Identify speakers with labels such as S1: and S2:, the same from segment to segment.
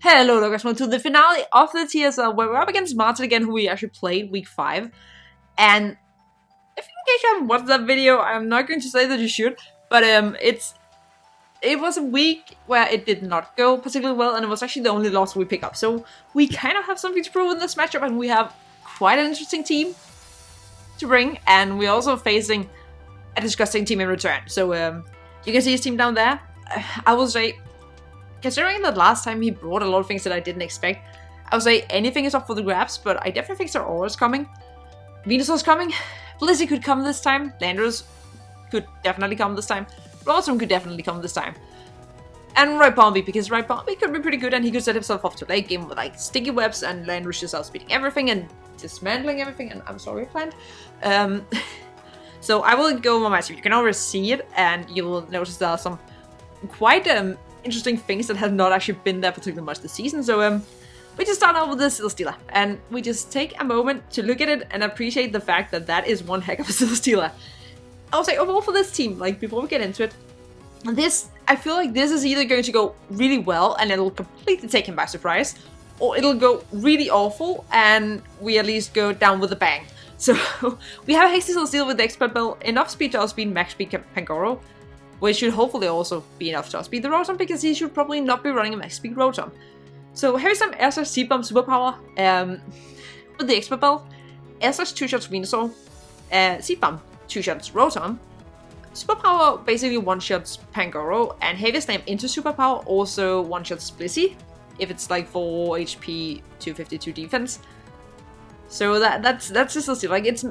S1: Hello, guys, welcome to the finale of the TSL, where we're up against Martin again, who we actually played week 5. And if in case you haven't watched that video, I'm not going to say that you should, but it was a week where it did not go particularly well, and it was actually the only loss we pick up. So we kind of have something to prove in this matchup, and we have quite an interesting team to bring, and we're also facing a disgusting team in return. So you can see his team down there. I will say, considering that last time he brought a lot of things that I didn't expect, I would say anything is up for the grabs, but I definitely think Zeraora is coming. Venusaur's coming. Blissey could come this time. Landorus could definitely come this time. Rotom could definitely come this time. And Ripombi, because Ripombi could be pretty good and he could set himself off to late game with like sticky webs and Landorus just outspeeding everything and dismantling everything, and I'm sorry, plant. So I will go over my team. You can already see it, and you will notice there are some quite interesting things that have not actually been there particularly much this season. So we just start out with this Celesteela, and we just take a moment to look at it and appreciate the fact that that is one heck of a Celesteela. I'll say overall for this team, like before we get into it, I feel like this is either going to go really well and it'll completely take him by surprise, or it'll go really awful and we at least go down with a bang. So we have a Hasty Celesteela with the Expert Bell, enough speed to outspeed max speed Pangoro, which should hopefully also be enough to outspeed the Rotom, because he should probably not be running a max speed Rotom. So here's some Air's C-Bomb Superpower with the Expert Bell. Air's 2-shots Venusaur, C-Bomb 2-shots Rotom. Superpower basically 1-shots Pangoro, and Heavy Slam into Superpower also 1-shots Blissey, if it's like 4 HP, 252 defense. So that's just like Nicki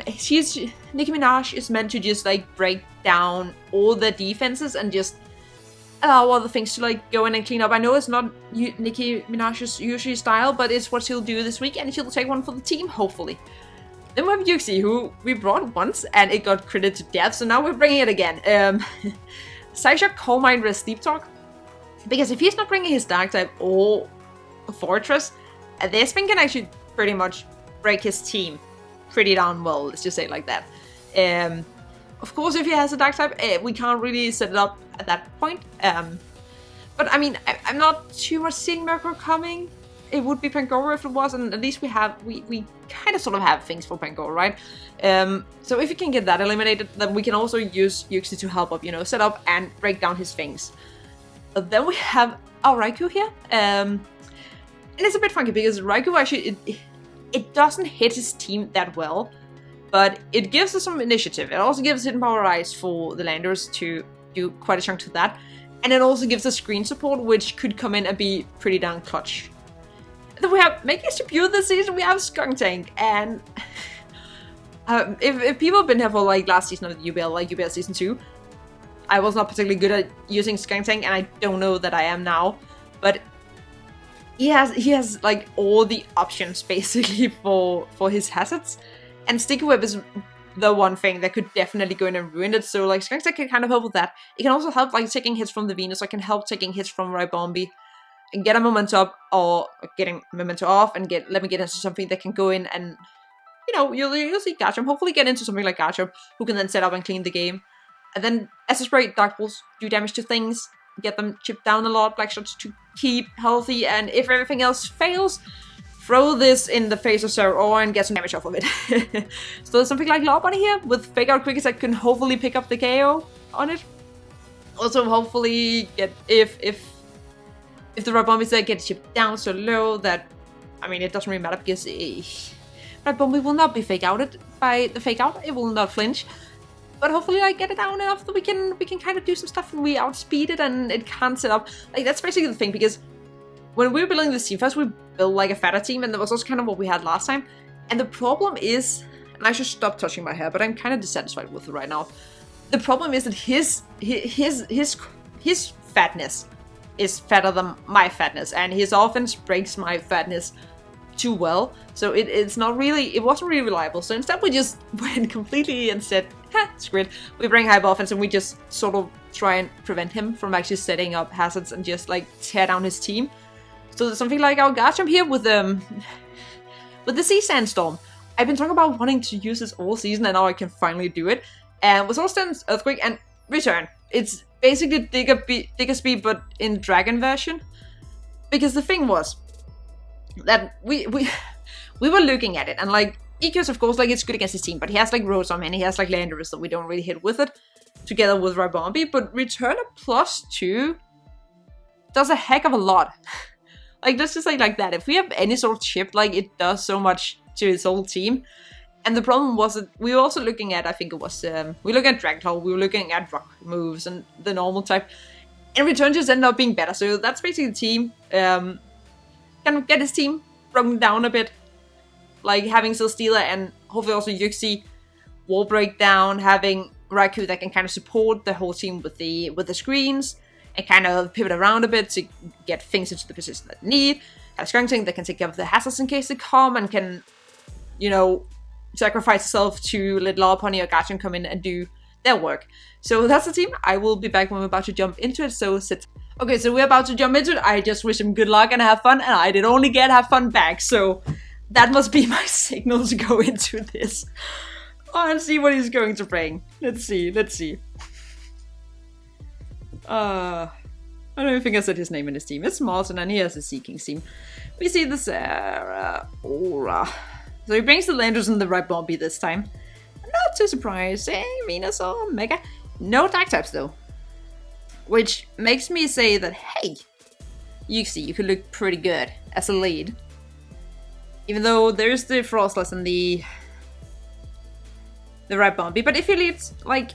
S1: Minaj is meant to just like break down all the defenses and just allow other things to like go in and clean up. I know it's not Nicki Minaj's usual style, but it's what she'll do this week, and she'll take one for the team, hopefully. Then we have Yuxi, who we brought once and it got critted to death, so now we're bringing it again. Psyshock, Calm Mind, Rest, Sleep Talk, because if he's not bringing his Dark type or Fortress, this thing can actually pretty much break his team pretty darn well, let's just say it like that. Of course, if he has a Dark type, we can't really set it up at that point. But I mean, I'm not too much seeing Mercury coming. It would be Pangoro if it was, and at least we kind of sort of have things for Pangoro, right? So if you can get that eliminated, then we can also use Yuxi to help up, set up and break down his things. Then we have our Raikou here. And it's a bit funky because Raikou actually, it doesn't hit his team that well, but it gives us some initiative. It also gives Hidden Power Rise for the Landers to do quite a chunk to that. And it also gives us screen support, which could come in and be pretty darn clutch. Then we have making his debut this season, we have Skuntank, and if people have been here for like last season of the UBL, like UBL Season 2, I was not particularly good at using Skuntank, and I don't know that I am now, but he has like all the options basically for his hazards, and Sticky Web is the one thing that could definitely go in and ruin it. So like Skuntank can kind of help with that. It can also help like taking hits from the Venus, or it can help taking hits from Ripombi and get a momentum up, or getting momentum off and let me get into something that can go in and you'll see Garchomp hopefully get into something like Garchomp, who can then set up and clean the game. And then Acid Spray, Dark Pulse do damage to things, get them chipped down a lot, Black Shots to keep healthy, and if everything else fails, throw this in the face of Zeraora and get some damage off of it. So there's something like Law Bunny here with Fake Out Quick Attack can hopefully pick up the KO on it. Also hopefully get if the Ripombi there gets chipped down so low that, I mean, it doesn't really matter because Ripombi will not be fake outed by the fake out. It will not flinch. But hopefully I get it down enough that we can kind of do some stuff and we outspeed it and it can't set up. Like, that's basically the thing, because when we were building this team, first we built like a fatter team, and that was also kind of what we had last time. And the problem is, and I should stop touching my hair, but I'm kind of dissatisfied with it right now. The problem is that his fatness is fatter than my fatness, and his offense breaks my fatness too well, so it wasn't really reliable. So instead we just went completely and said, screw it, we bring hyper offense and we just sort of try and prevent him from actually setting up hazards and just like tear down his team. So there's something like our Garchomp here with the Sea Sandstorm. I've been talking about wanting to use this all season, and now I can finally do it. And with Sawsbucks, Earthquake, and Return, it's basically Digger Speed, but in Dragon version. Because the thing was that we were looking at it, and like Eco's of course like it's good against his team, but he has like Rotom and he has like Landorus that we don't really hit with it together with Ribombee, but return a +2 does a heck of a lot. Like, let's just say like that. If we have any sort of chip, like it does so much to his whole team. And the problem was that we were also looking at, I think it was, we were looking at Dragon Claw, we were looking at rock moves and the normal type. And return just ended up being better. So that's basically the team. Can get his team broken down a bit. Like having Celesteela and hopefully also Yuxi wall breakdown, having Raikou that can kind of support the whole team with the screens and kind of pivot around a bit to get things into the position that they need. Have Skunking that can take care of the hazards in case they come and can, you know, sacrifice itself to let Lopunny or Garchomp come in and do their work. So that's the team. I will be back when we're about to jump into it, so sit. Okay, so we're about to jump into it. I just wish him good luck and have fun, and I did only get have fun back, so that must be my signal to go into this. Oh, and see what he's going to bring. Let's see. I don't even think I said his name in his team. It's Martin, and he has a Seakings team. We see the Sarah Aura. So he brings the Landorus and the Ribombee this time. Not too surprising. Venusaur, Mega. No dark types though. Which makes me say that, hey, Yuxi, you could look pretty good as a lead. Even though there's the Frostless and the Ribombee. But if he leads, like,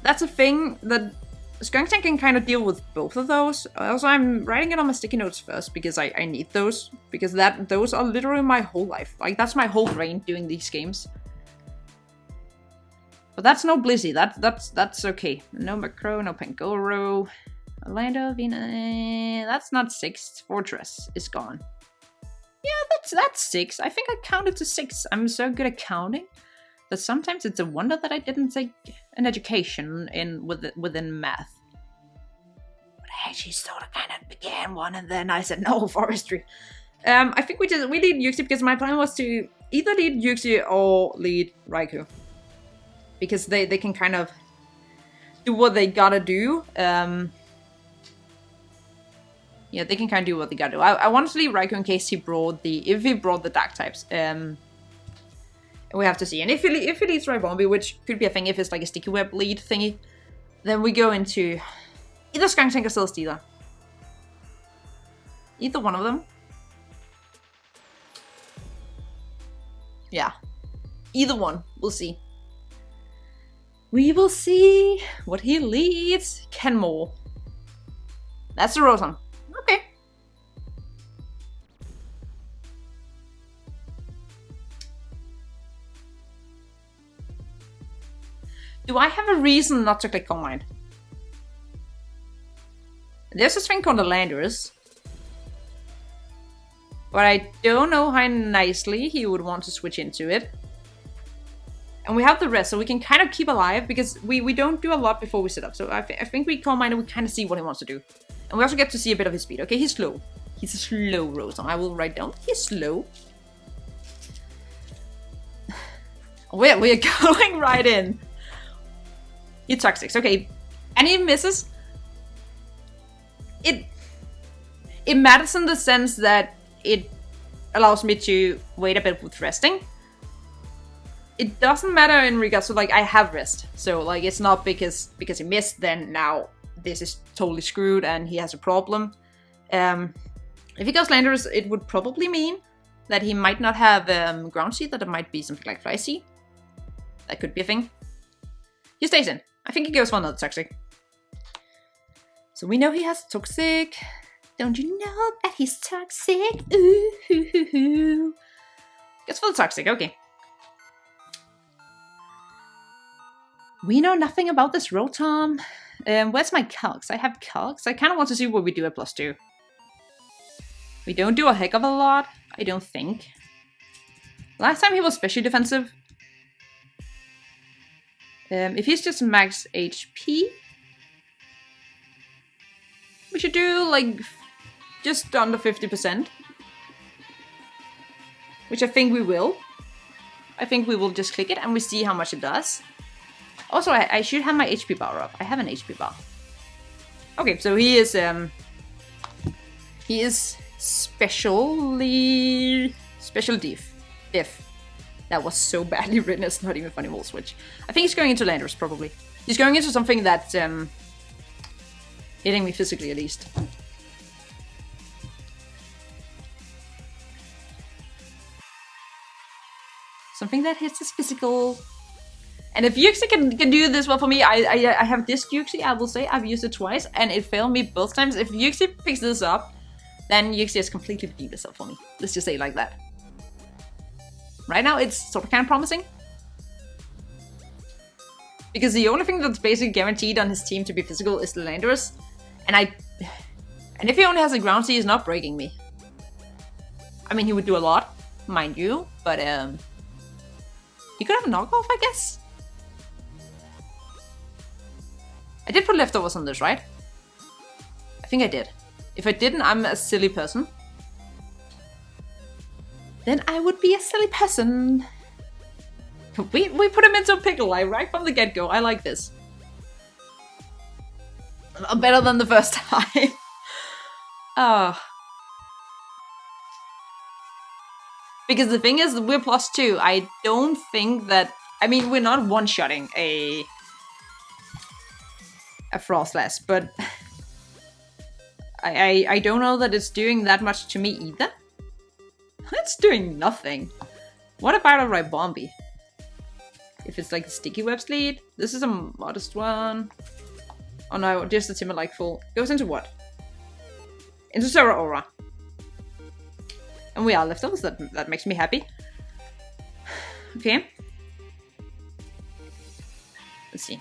S1: that's a thing that Skunking can kind of deal with both of those. Also, I'm writing it on my sticky notes first because I need those. Because those are literally my whole life. Like, that's my whole brain doing these games. But that's no Blizzy. That's okay. No Macro, no Pangoro. Orlando, Vina. That's not 6. Fortress is gone. Yeah, that's 6. I think I counted to 6. I'm so good at counting that sometimes it's a wonder that I didn't take an education within math. But I actually sort of kind of began one, and then I said no, forestry. I think we lead Yuxi because my plan was to either lead Yuxi or lead Raikou. Because they can kind of do what they gotta do. Yeah, they can kind of do what they gotta do. I wanted to leave Raikou in case he brought the dark types. We have to see. And if he leads Ribombee, which could be a thing if it's like a sticky web lead thingy, then we go into either Skuntank or Celesteela. Either one of them. Yeah. Either one. We'll see. We will see what he leads. Kenmore. That's the Rotom. Okay. Do I have a reason not to click Calm Mind? There's this thing called the Landorus. But I don't know how nicely he would want to switch into it. And we have the rest, so we can kind of keep alive, because we don't do a lot before we sit up. So I think we Calm Mind and we kind of see what he wants to do. And we also get to see a bit of his speed. Okay, he's slow. He's a slow Rotom. I will write down, he's slow. We're going right in. He Toxics, okay. And he misses. It matters in the sense that it allows me to wait a bit with resting. It doesn't matter in regards to, like, I have rest. So, like, it's not because he missed, then now this is totally screwed and he has a problem. If he goes Landorus, it would probably mean that he might not have Ground Seed, that it might be something like Fly Seed. That could be a thing. He stays in. I think he goes for another Toxic. So we know he has Toxic. Don't you know that he's toxic? Ooh, hoo, hoo, hoo. Gets for the Toxic, okay. We know nothing about this Rotom. Where's my calcs? I have calcs. I kind of want to see what we do at +2. We don't do a heck of a lot, I don't think. Last time he was specially defensive. If he's just max HP, we should do like just under 50%. Which I think we will. I think we will just click it and we see how much it does. Also, I should have my HP bar up. I have an HP bar. Okay, so he is He is special diff. That was so badly written, it's not even funny. We'll switch. I think he's going into Landers, probably. He's going into something that's hitting me physically, at least. Something that hits his physical. And if Yuxi can do this well for me, I have this Yuxi, I will say. I've used it twice, and it failed me both times. If Yuxi picks this up, then Yuxi has completely redeemed itself for me. Let's just say it like that. Right now, it's sort of kind of promising. Because the only thing that's basically guaranteed on his team to be physical is the Landorus. And if he only has a ground C, he's not breaking me. I mean, he would do a lot, mind you, but he could have a knockoff, I guess. I did put leftovers on this, right? I think I did. If I didn't, I'm a silly person. Then I would be a silly person. We put him into a pickle, like, right from the get-go. I like this. Better than the first time. Oh. Because the thing is, we're +2. I don't think that... I mean, we're not one-shotting a Frostlass, but... I don't know that it's doing that much to me either. It's doing nothing. What about a Ribombi? If it's like a Sticky Web Sleet, this is a modest one. Oh no, just the Timberlake full. Goes into what? Into Zera Aura. And we are leftovers, that makes me happy. Okay. Let's see.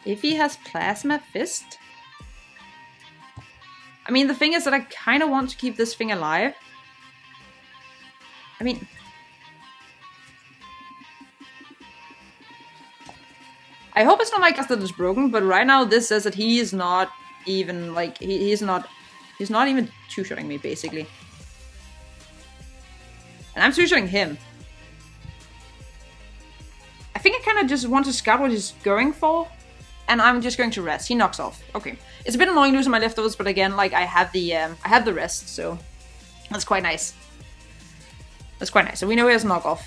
S1: If he has Plasma Fist... I mean, the thing is that I kind of want to keep this thing alive. I mean... I hope it's not my cast that is broken, but right now this says that he is not even, like, he's not even two-shotting me, basically. And I'm two-shotting him. I think I kind of just want to scout what he's going for, and I'm just going to rest. He knocks off. Okay. It's a bit annoying losing my leftovers, but again, like, I have the rest, so that's quite nice. That's quite nice. So we know he has knockoff.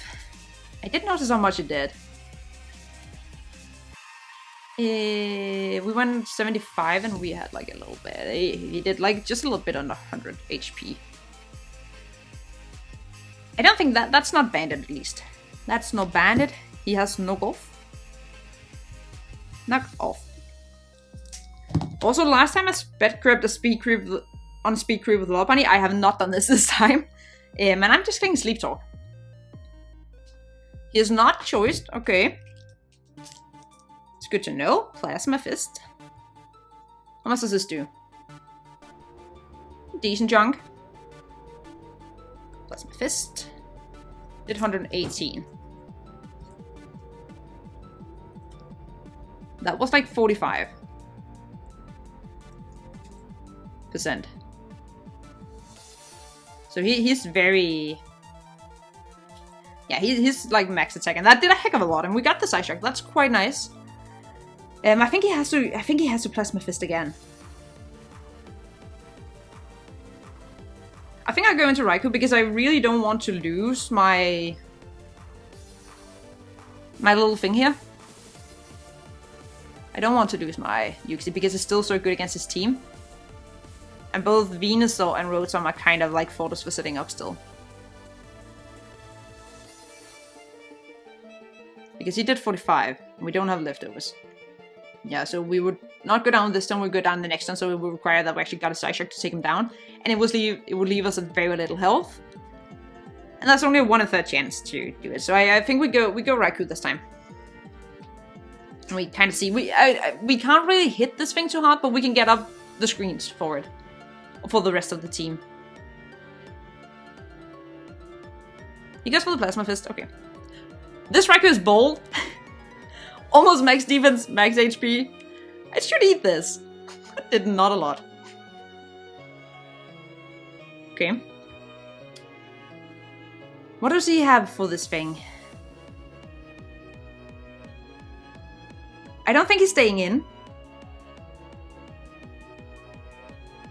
S1: I did notice how much it did. We went 75 and we had like a little bit. He did like just a little bit under 100 HP. I don't think that's not banded, at least. That's not banded. He has knock off. Knock off. Also, last time I sped crept a speed creep on speed creep with Lopunny, I have not done this time. And I'm just getting Sleep Talk. He is not choiced. Okay. It's good to know. Plasma Fist. How much does this do? Decent junk. Plasma Fist. Did 118. That was like 45%. So he's very... Yeah, he's like max attack, and that did a heck of a lot, and we got the Side Shock. That's quite nice. I think he has to Plasma Fist again. I think I'll go into Raikou because I really don't want to lose my little thing here. I don't want to lose my Yuxi because it's still so good against his team. And both Venusaur and Rotom are kind of like photos for setting up still. Because he did 45, and we don't have leftovers. Yeah, so we would not go down this turn, we would go down the next turn, so it would require that we actually got a Side Shock to take him down. And it would leave us at very little health. And that's only a 1/3 chance to do it. So I think we go Raikou this time. And we kind of see, we can't really hit this thing too hard, but we can get up the screens for it. For the rest of the team. He goes for the Plasma Fist, okay. This Raikou is bold. Almost max defense, max HP. I should eat this. Did not a lot. Okay. What does he have for this thing? I don't think he's staying in.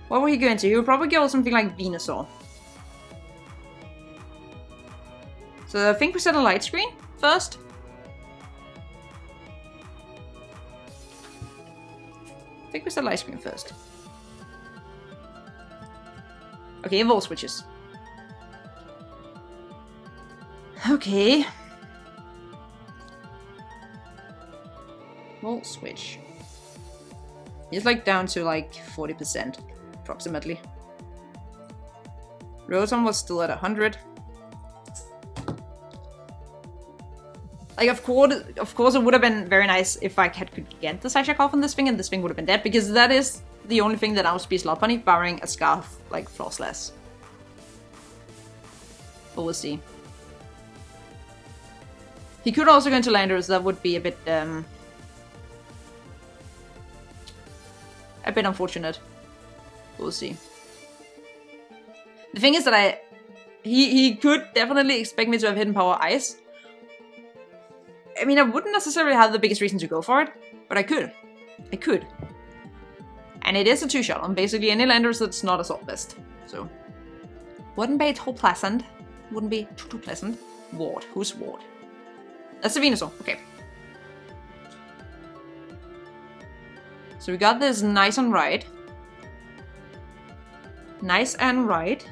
S1: What will he go into? He would probably go something like Venusaur. So I think we set a light screen first. I think we set a light screen first. Okay, evolve switches. Okay. Volt switch. It's like down to like 40% approximately. Rotom was still at 100. Like of course it would have been very nice if I could get the Psyshock off on this thing and this thing would have been dead, because that is the only thing that outspeeds Lopunny, barring a Scarf like Frostless. But we'll see. He could also go into Landorus, that would be a bit unfortunate. We'll see. The thing is that he could definitely expect me to have Hidden Power Ice. I mean, I wouldn't necessarily have the biggest reason to go for it, but I could. I could. And it is a 2-shot on basically any Landorus that's not Assault Vest. So, wouldn't be too pleasant. Wouldn't be too pleasant. Ward. Who's Ward? That's a Venusaur. Okay. So we got this nice and right. Nice and right.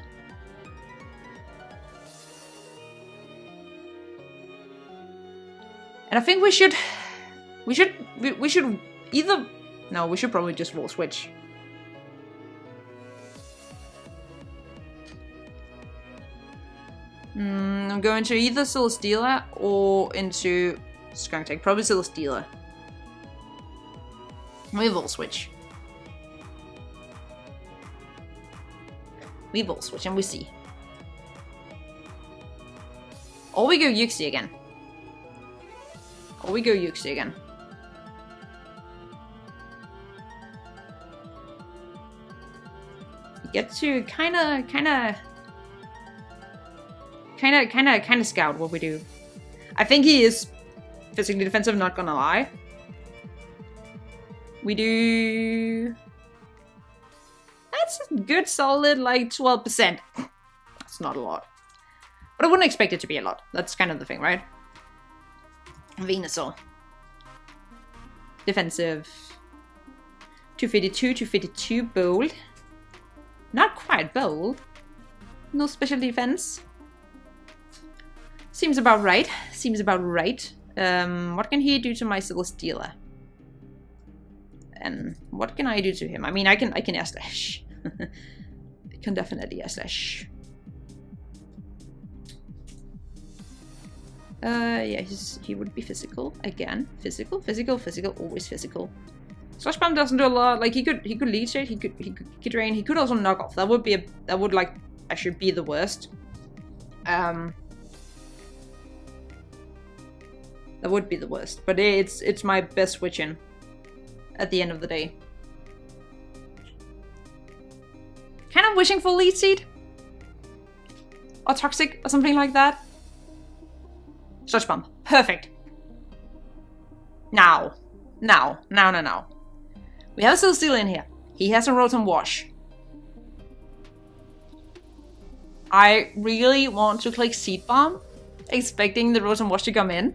S1: And I think we should either... No, we should probably just roll switch. I'm going to either Celesteela or into Skuntank. Probably Celesteela. We Volt Switch. We Volt Switch and we see. Or we go Yuxi again. Or we go Yuxi again. We get to kind of scout what we do. I think he is physically defensive, not gonna lie. We do... That's a good solid, like, 12%. That's not a lot. But I wouldn't expect it to be a lot. That's kind of the thing, right? Venusaur. Defensive. 252, 252, bold. Not quite bold. No special defense. Seems about right. Seems about right. What can he do to my Celesteela? And what can I do to him? I mean, I can Air Slash. I can definitely Air Slash. Yeah, he would be physical again. Physical, always physical. Slash Bomb doesn't do a lot. Like he could lead shade, he could drain, he could also knock off. That would like actually be the worst. That would be the worst. But it's my best switch in at the end of the day. Kind of wishing for Lead Seed. Or Toxic or something like that. Sludge Bomb. Perfect. Now. We have a Celesteela in here. He has a Rotom Wash. I really want to click Seed Bomb, expecting the Rotom Wash to come in.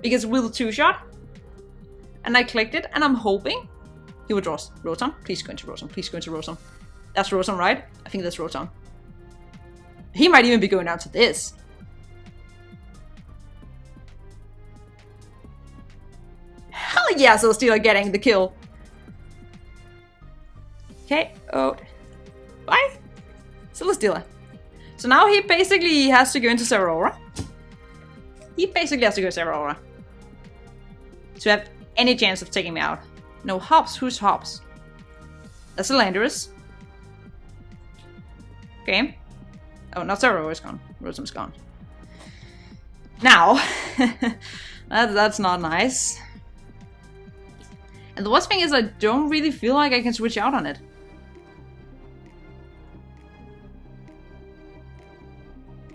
S1: Because with a 2-shot, and I clicked it, and I'm hoping he would draw Rotom. Please go into Rotom. Please go into Rotom. That's Rotom, right? I think that's Rotom. He might even be going down to this. Hell yeah, Celesteela getting the kill. Okay, oh. Bye. Celesteela. So now he basically has to go into Zeraora. He basically has to go Zeraora to have any chance of taking me out. No, Hops. Who's Hops? That's a Landorus. Okay. Oh, not Zeraora is gone. Rotom's gone. Now, that's not nice. And the worst thing is I don't really feel like I can switch out on it.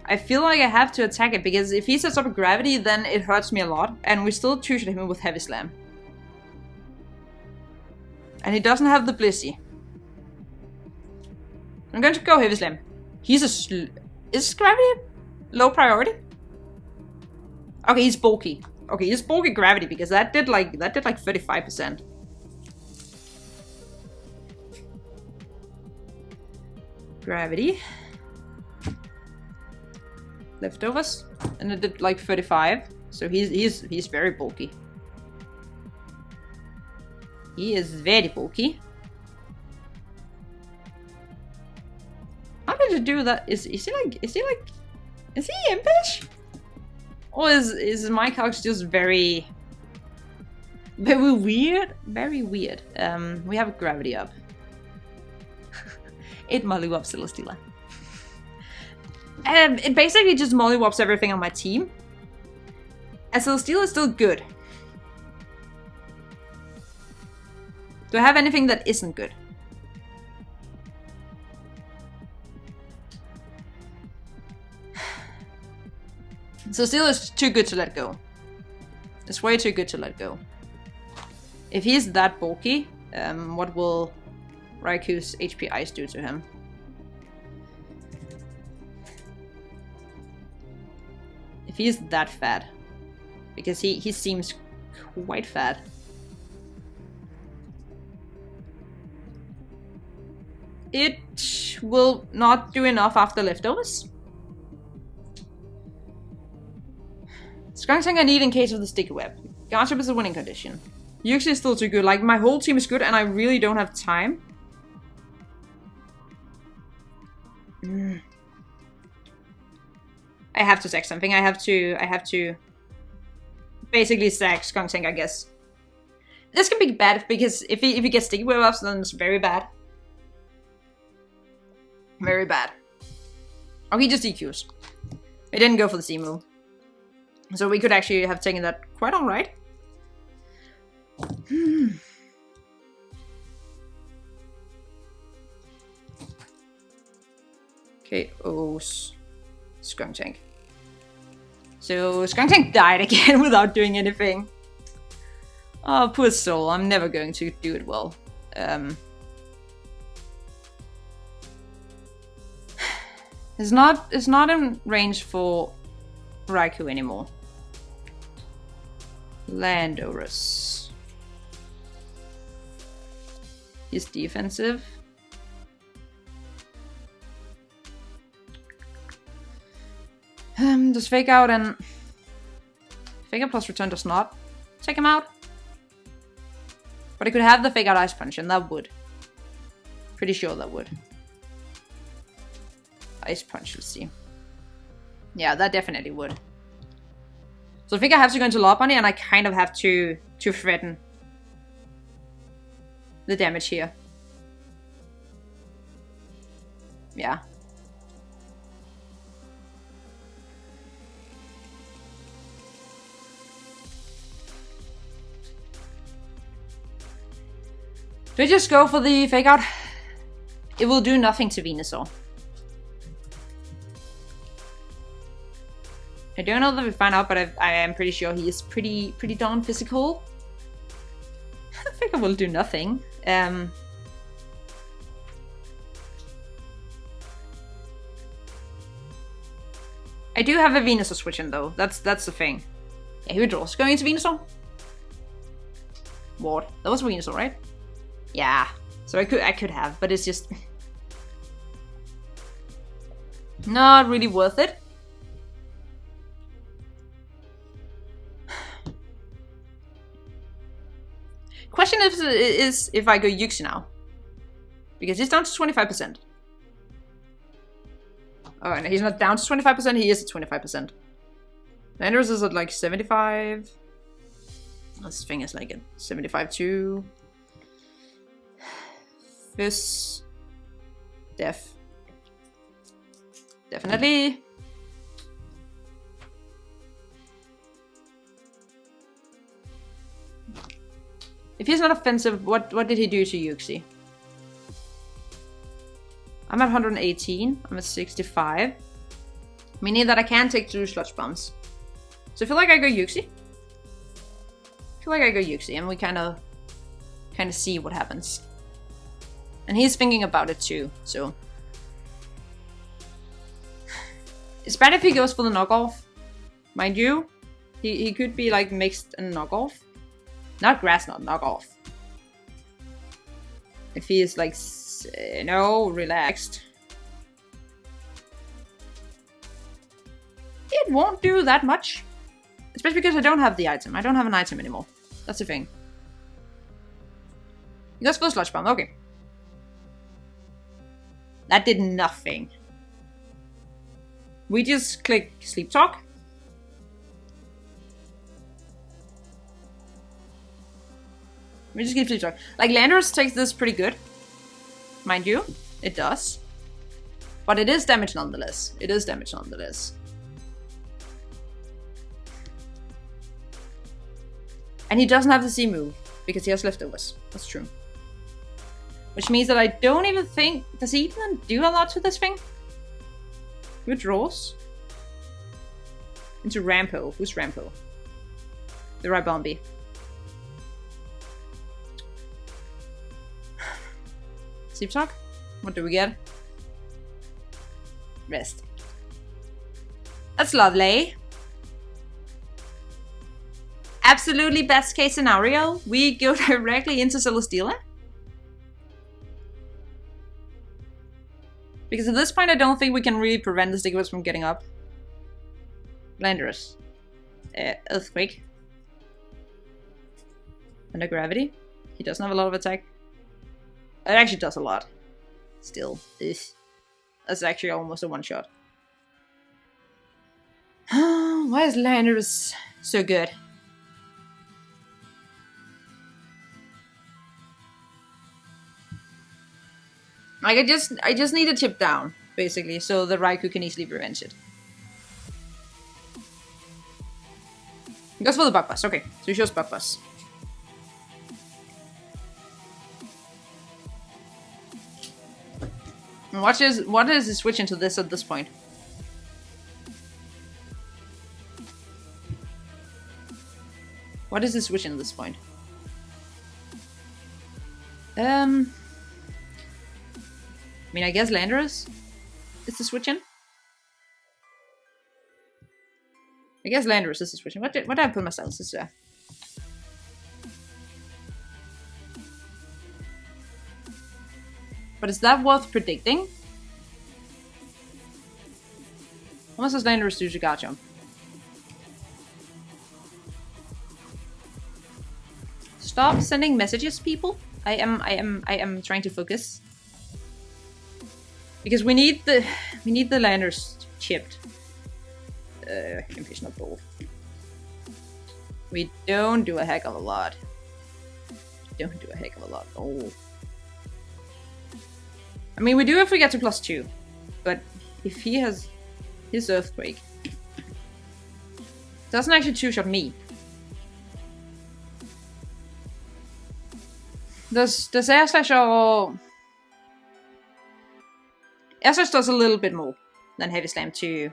S1: I feel like I have to attack it, because if he sets up a Gravity, then it hurts me a lot. And we still two-shot him with Heavy Slam. And he doesn't have the Blissey. I'm going to go Heavy Slam. He's a is Gravity low priority? Okay, he's bulky. Okay, he's bulky Gravity because that did like 35%. Gravity. Leftovers. And it did like 35. So he's very bulky. He is very bulky. How did you do that? Is he impish? Or is my couch just very weird? Very weird. We have Gravity up. 8 Mollywop Celesteela. It basically just mollywops everything on my team. And Celesteela is still good. Do I have anything that isn't good? Celesteela is too good to let go. It's way too good to let go. If he's that bulky, what will Raikou's HP Ice do to him? If he's that fat. Because he seems quite fat. It will not do enough after leftovers. Skuntank I need in case of the sticky web. Garchomp is a winning condition. Uxie is still too good. Like, my whole team is good and I really don't have time. I have to sack something. I have to basically sack Skuntank, I guess. This can be bad because if he gets sticky web ups, then it's very bad. Very bad. Oh, he just DQs. He didn't go for the C move. So we could actually have taken that quite alright. Okay, Skuntank. So Skuntank died again without doing anything. Oh, poor soul. I'm never going to do it well. It's not in range for Raikou anymore. Landorus. He's defensive. Does Fake Out and Fake Out plus Return does not take him out. But I could have the Fake Out Ice Punch and that would. Pretty sure that would. Ice Punch, let's see. Yeah, that definitely would. So I think I have to go into Law Bunny and I kind of have to threaten the damage here. Yeah. Do I just go for the Fake Out? It will do nothing to Venusaur. I don't know that we find out, but I am pretty sure he is pretty darn physical. I think I will do nothing. I do have a Venusaur switch in though. That's the thing. Yeah, he withdraws. Going into Venusaur. Ward. That was Venusaur, right? Yeah. So I could have, but it's just not really worth it. Question is if I go Uxie now. Because he's down to 25%. Oh, and he's not down to 25%, he is at 25%. Landorus is at like 75. This thing is like at 75 too. Fizz. Definitely. If he's not offensive, what did he do to Uxie? I'm at 118. I'm at 65. Meaning that I can take 2 Sludge Bombs. So I feel like I go Uxie. And we kind of kind of see what happens. And he's thinking about it too, so. It's bad if he goes for the knockoff. Mind you, he could be like mixed and knockoff. Not grass, not knockoff. If he is like, no, relaxed. It won't do that much. Especially because I don't have the item. I don't have an item anymore. That's the thing. He goes for Sludge Bomb, okay. That did nothing. We just click Sleep Talk. We just keep Sleep Talk. Like, Landorus takes this pretty good. Mind you, it does. But it is damage nonetheless. It is damage nonetheless. And he doesn't have the C move, because he has leftovers. That's true. Which means that I don't even think... Does he even do a lot to this thing? Withdraws. Into Rampo. Who's Rampo? The Ribombi. Sleep Talk? What do we get? Rest. That's lovely. Absolutely best case scenario. We go directly into Celesteela. Because at this point I don't think we can really prevent the Stigmas from getting up. Landorus. Earthquake. Under Gravity. He doesn't have a lot of attack. It actually does a lot. Still. Ugh. That's actually almost a one-shot. Why is Landorus so good? Like, I just need a chip down, basically, so the Raikou can easily revenge it. He goes for the Bug Buzz. Okay, so he shows Bug Buzz. And what is he switching to this at this point? What is he switching at this point? I mean, I guess Landorus is the switching. I guess Landorus is the switching. What did I put myself? This is But is that worth predicting? How much does Landorus do to Garchomp? Stop sending messages, people. I am trying to focus. Because we need the Landorus chipped. Impatient Ball. We don't do a heck of a lot. Don't do a heck of a lot. Oh. I mean, we do if we get to +2. But if he has his Earthquake, doesn't actually two-shot me. Does Air Slash or... Air Slash does a little bit more than Heavy Slam to...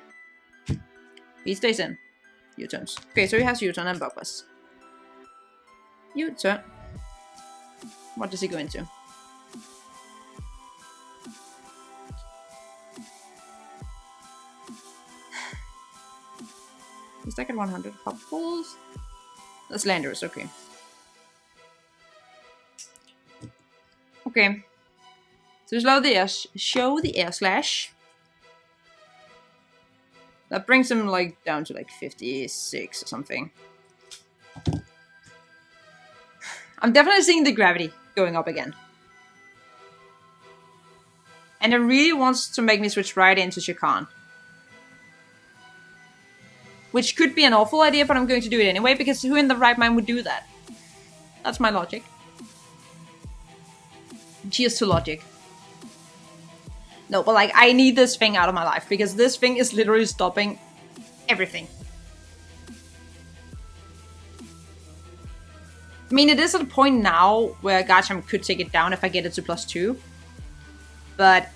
S1: He stays in. U-turns. Okay, so he has U-turn and Bug Buzz. U-turn. What does he go into? He's stuck at 100 pop balls. That's Landorus, okay. Okay. So show the Air Slash. That brings him like down to like 56 or something. I'm definitely seeing the Gravity going up again. And it really wants to make me switch right into Shakan. Which could be an awful idea, but I'm going to do it anyway, because who in the right mind would do that? That's my logic. Cheers to logic. No, but like, I need this thing out of my life, because this thing is literally stopping everything. I mean, it is at a point now where Garchomp could take it down if I get it to +2. But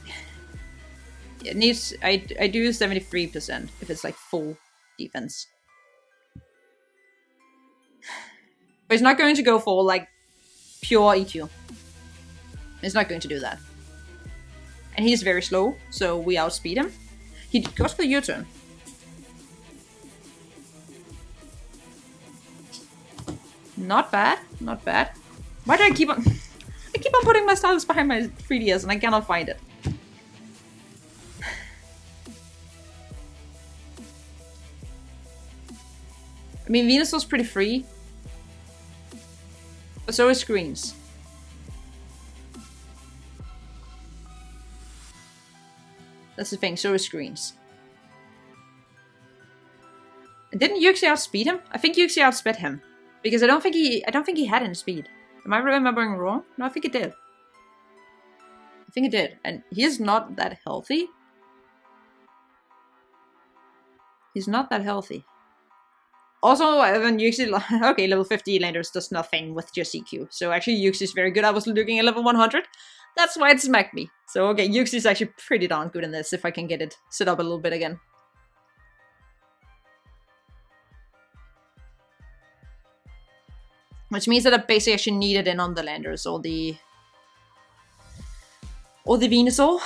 S1: it needs, I do 73% if it's like full defense. But it's not going to go for like pure EQ. It's not going to do that. And he's very slow, so we outspeed him. He goes for the U-turn. Not bad, not bad. Why do I keep on... I keep on putting my stylus behind my 3DS and I cannot find it. I mean, Venusaur's pretty free. But so is Screens. That's the thing, so is Screens. And didn't Yuxi outspeed him? I think Yuxi outsped him. Because I don't think he had any speed. Am I remembering wrong? No, I think it did. I think it did. And he is not that healthy. He's not that healthy. Also, when Yuxi... Okay, level 50 Landers does nothing with just EQ. So actually Yuxi is very good. I was looking at level 100. That's why it smacked me. So okay, Yuxi is actually pretty darn good in this, if I can get it set up a little bit again. Which means that I basically actually need it in on the Landers or the Venusaur.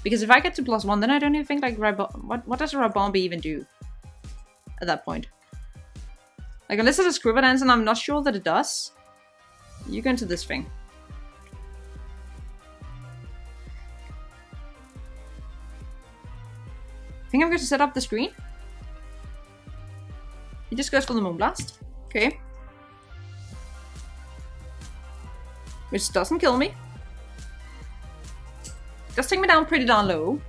S1: Because if I get to +1, then I don't even think like what does a Rabombi even do at that point? Like unless it's a Scribble Dance, and I'm not sure that it does. You go into this thing. I think I'm going to set up the screen. He just goes for the Moonblast. Okay. Which doesn't kill me. Does take me down pretty darn low.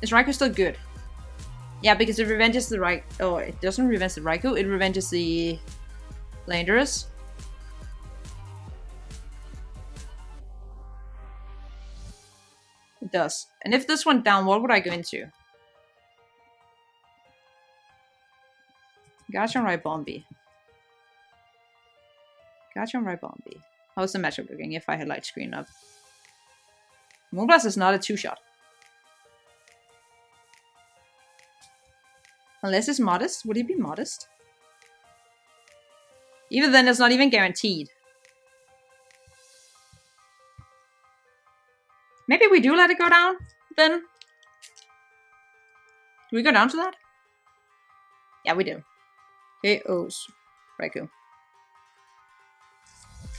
S1: Is Raikou still good? Yeah, because it revenges the Raikou. Oh, it doesn't revenge the Raikou, it revenges the Landorus. It does. And if this went down, what would I go into? Gotcha on Ribombi. Gotcha on Ribombi. How's the matchup looking if I had light screen up? Moonblast is not a 2-shot. Unless it's modest. Would it be modest? Even then, it's not even guaranteed. Maybe we do let it go down, then. Do we go down to that? Yeah, we do. KO's Raikou.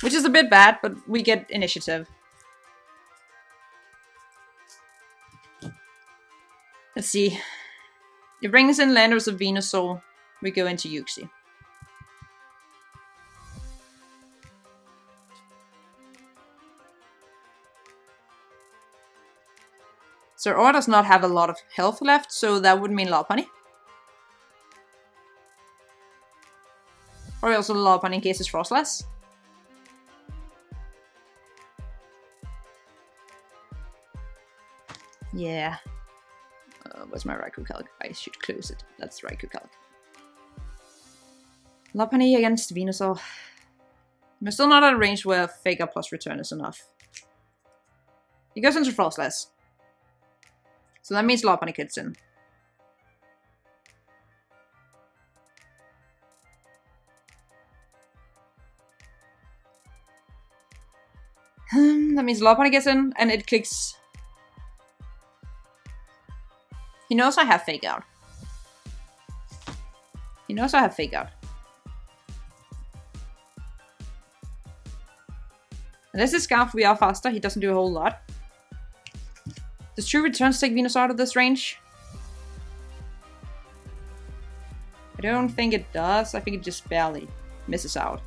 S1: Which is a bit bad, but we get initiative. Let's see. It brings in Landorus of Venusaur. We go into Yuxi. So Aura does not have a lot of health left, so that would mean Lopunny. Or also Lopunny in case it's Frostless. Yeah. Where's my Raikou Calc? I should close it. That's Raikou Calc. Lopunny against Venusaur. We're still not at a range where Fake Out plus Return is enough. He goes into Frostless. So that means Lopunny kicks in. That means Lopunny gets in and it clicks. He knows I have Fake Out. He knows I have Fake Out. Unless it's Scarf, we are faster. He doesn't do a whole lot. Does True Returns take Venusaur out of this range? I don't think it does. I think it just barely misses out.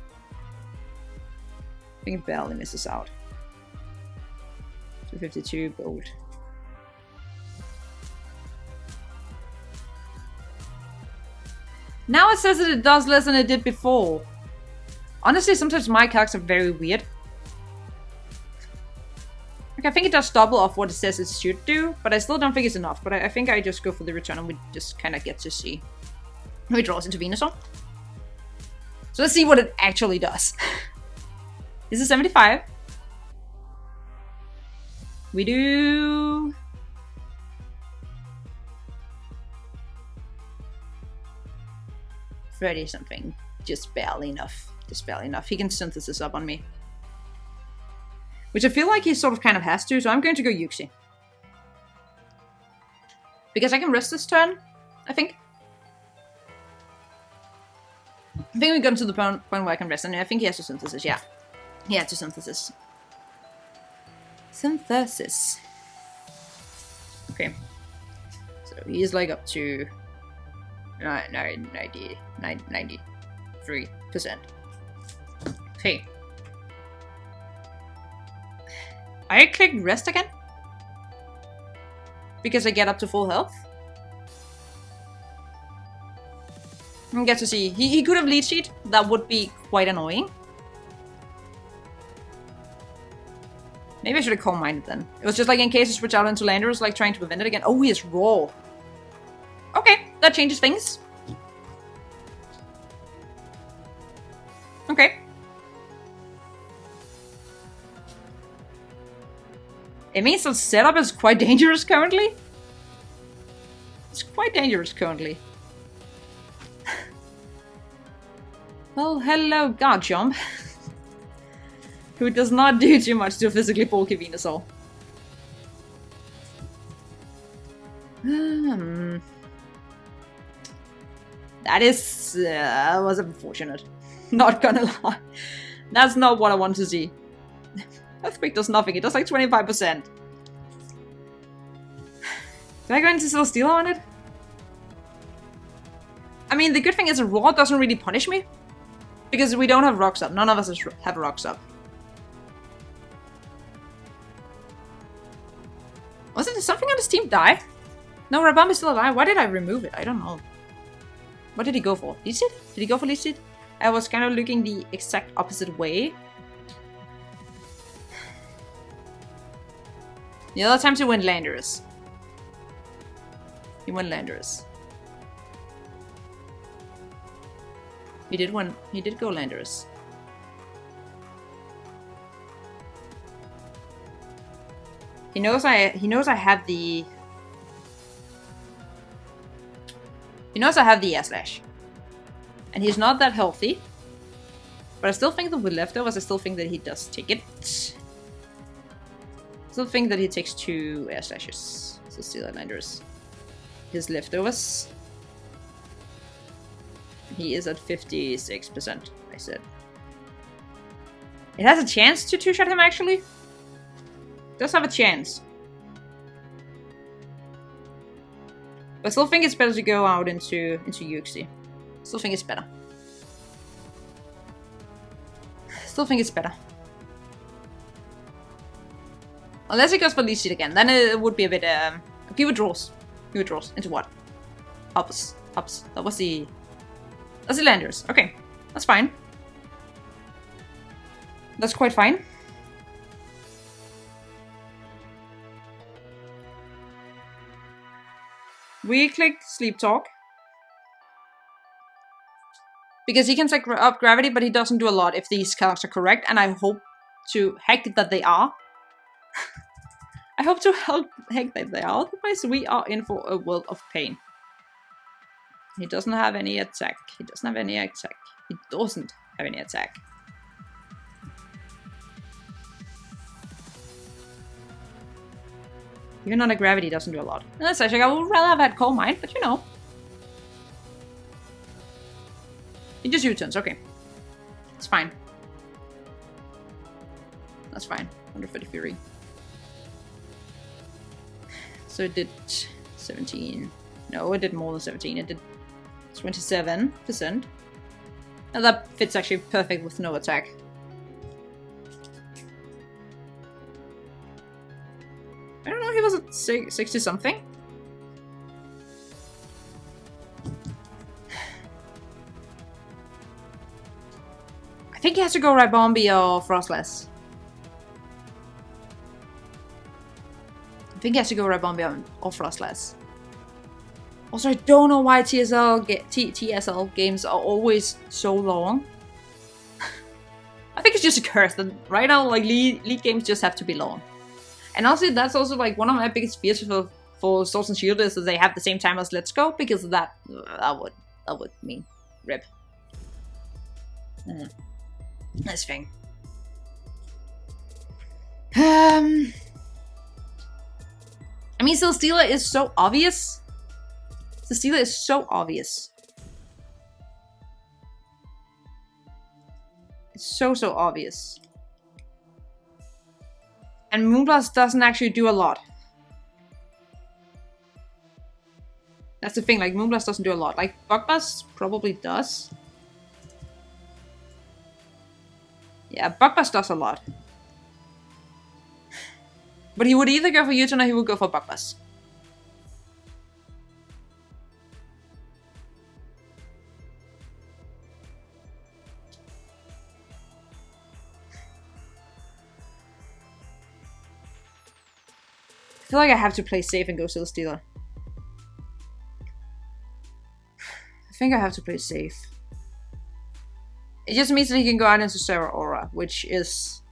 S1: I think it barely misses out. 252 gold. Now it says that it does less than it did before. Honestly, sometimes my calcs are very weird. Like, I think it does double of what it says it should do, but I still don't think it's enough. But I think I just go for the return and we just kind of get to see who it draws into Venusaur. So let's see what it actually does. This is 75. We do 30 something. Just barely enough. Just barely enough. He can synthesis up on me. Which I feel like he sort of kind of has to, so I'm going to go Yuxi. Because I can rest this turn, I think. I think we've gotten to the point where I can rest, and I think he has to synthesis, yeah. He had to synthesis. Synthesis. Okay. So he is like up to 93%. Okay. I click rest again? Because I get up to full health? I get to see. He could have lead sheet. That would be quite annoying. Maybe I should have calm minded then. It was just like in case I switch out into Landorus, like trying to prevent it again. Oh, he is raw. Okay, that changes things. Okay. It means the setup is quite dangerous currently. It's quite dangerous currently. Well, hello, Garchomp. Who does not do too much to physically bulky Venusaur. That was unfortunate. Not gonna lie. That's not what I want to see. Earthquake does nothing, it does like 25%. Do I go into Celesteela on it? I mean, the good thing is Raw doesn't really punish me. Because we don't have rocks up. None of us have rocks up. Was it something on this team die? No, Rabam is still alive. Why did I remove it? I don't know. What did he go for? Leech Seed? Did he go for Leech Seed? I was kind of looking the exact opposite way. The other times he went Landorus. He went Landorus. He did go Landorus. He knows I have the Air Slash. And he's not that healthy. But I still think that with leftovers, I still think that he does take it. Still think that he takes 2 Air Slashes. So still at Landorus. His leftovers. He is at 56%, I said. It has a chance to 2-shot him, actually. It does have a chance. But I still think it's better to go out into Yuxi. Still think it's better. Still think it's better. Unless it goes for Leech Seed again, then it would be a bit, he withdraws. He withdraws. Into what? Hops. Hops. That was the... That's the Landorus. Okay. That's fine. That's quite fine. We click Sleep Talk. Because he can take up Gravity, but he doesn't do a lot if these calcs are correct, and I hope to heck that they are. I hope to heck that they are, otherwise we are in for a world of pain. He doesn't have any attack. He doesn't have any attack. He doesn't have any attack. Even on a Gravity doesn't do a lot. That's actually, I would rather have had Coal Mine, but you know. He just U-turns, okay. It's fine. That's fine. Under 30 Fury. So it did 17. No, it did more than 17. It did 27%. And that fits actually perfect with no attack. I don't know, he was at 60 something. I think he has to go Ribombi or Frostless. I think he has to go Ribombi or Frostless. Also, I don't know why TSL games are always so long. I think it's just a curse that right now, like, league games just have to be long. And also, that's also like one of my biggest fears for Swords and Shield is that they have the same time as Let's Go, because that would mean Rip. This thing. I mean, Celesteela is so obvious. Celesteela is so obvious. It's so obvious. And Moonblast doesn't actually do a lot. That's the thing, like, Moonblast doesn't do a lot. Like, Bug-Buzz probably does. Yeah, Bug-Buzz does a lot. But he would either go for U-turn or he would go for Bug-Buzz. I feel like I have to play safe and go Celesteela. I think I have to play safe. It just means that he can go out into Zeraora, which is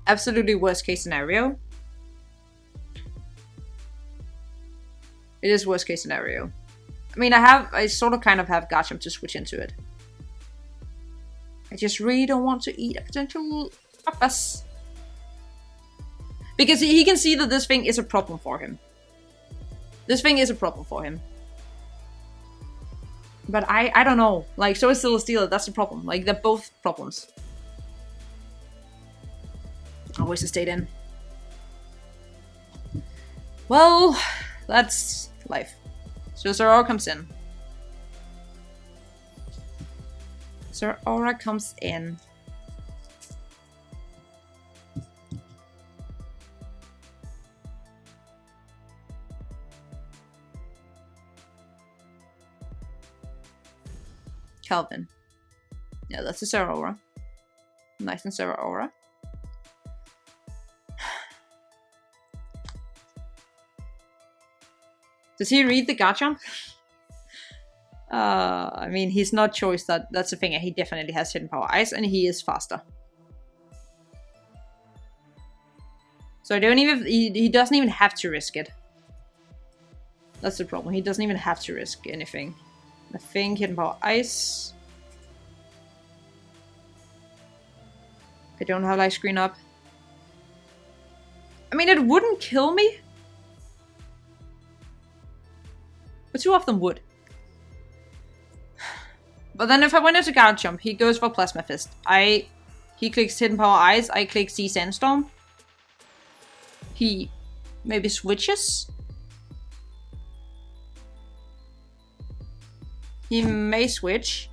S1: absolutely worst case scenario. It is worst case scenario. I mean, I sort of kind of have Garchomp to switch into it. I just really don't want to eat a potential Bug-Buzz. Because he can see that this thing is a problem for him. This thing is a problem for him. But I don't know. Like, so is Celesteela, that's the problem. Like, they're both problems. I'll waste a state in. Well, that's life. So Zeraora comes in. Zeraora comes in. Calvin. Yeah, that's a Zeraora. Nice and Zeraora. Does he read the Garchomp? I mean, he's not choice. That's the thing. He definitely has Hidden Power Ice, and he is faster. So I don't even. He doesn't even have to risk it. That's the problem. He doesn't even have to risk anything. I think Hidden Power Ice. I don't have Light Screen up. I mean, it wouldn't kill me. But two of them would. But then if I went into Garchomp, he goes for Plasma Fist. He clicks Hidden Power Ice, I click Sea Sandstorm. He maybe switches. He may switch.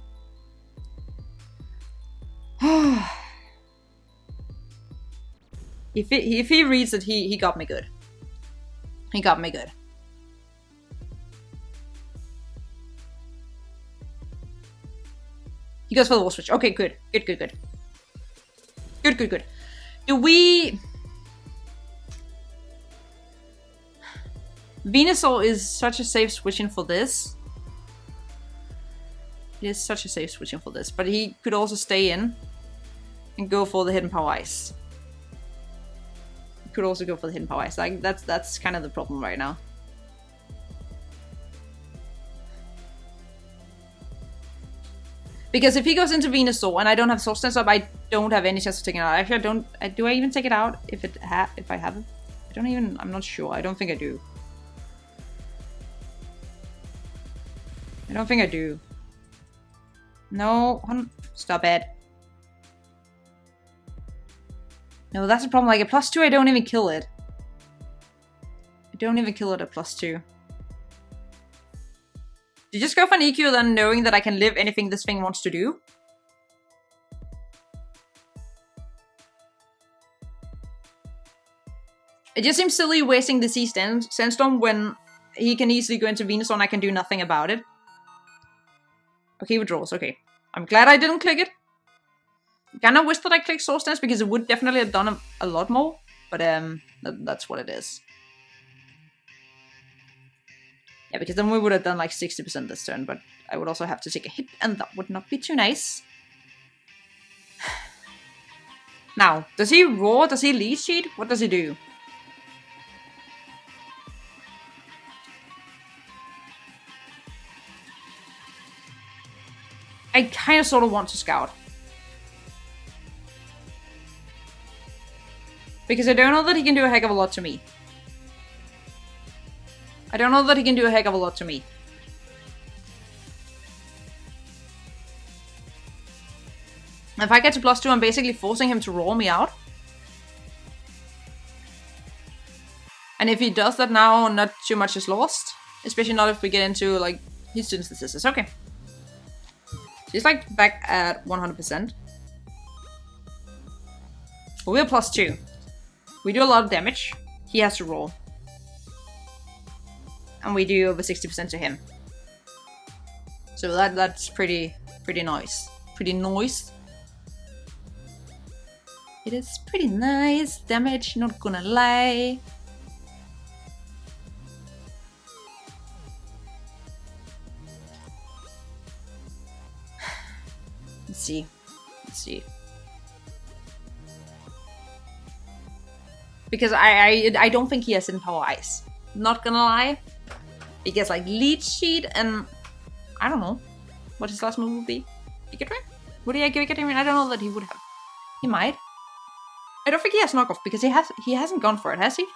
S1: If he reads it, he got me good. He got me good. He goes for the wall switch. Okay, good. Good. Do we... Venusaur is such a safe switching for this. It is such a safe switching for this. But he could also stay in and go for the Hidden Power Ice. He could also go for the Hidden Power Ice. Like, that's kind of the problem right now. Because if he goes into Venusaur and I don't have Source Dance up, I don't have any chance of taking it out. Actually, I don't. Do I even take it out if I have it? I don't even. I'm not sure. I don't think I do. I don't think I do. No, stop it. No, that's the problem. Like, at +2, I don't even kill it. I don't even kill it at +2. You just go for an EQ then knowing that I can live anything this thing wants to do? It just seems silly wasting the Sea Sandstorm when he can easily go into Venusaur and I can do nothing about it. Okay, he withdraws. Okay. I'm glad I didn't click it. I kinda wish that I clicked Source Dance because it would definitely have done a lot more. But that's what it is. Yeah, because then we would have done like 60% this turn, but I would also have to take a hit, and that would not be too nice. Now, does he roar? Does he lead sheet? What does he do? I kind of sort of want to scout. Because I don't know that he can do a heck of a lot to me. I don't know that he can do a heck of a lot to me. If I get to +2, I'm basically forcing him to roll me out. And if he does that now, not too much is lost. Especially not if we get into, like, his synthesis. Okay. He's, like, back at 100%. But we're +2. We do a lot of damage. He has to roll. And we do over 60% to him. So that's pretty nice. Pretty nice. It is pretty nice damage, not gonna lie. Let's see. Because I don't think he has in power ice. Not gonna lie. He gets like lead sheet and I don't know what his last move would be. Giga Drain? Would he have Giga Drain? I don't know that he would have. He might. I don't think he has knockoff because he hasn't gone for it, has he?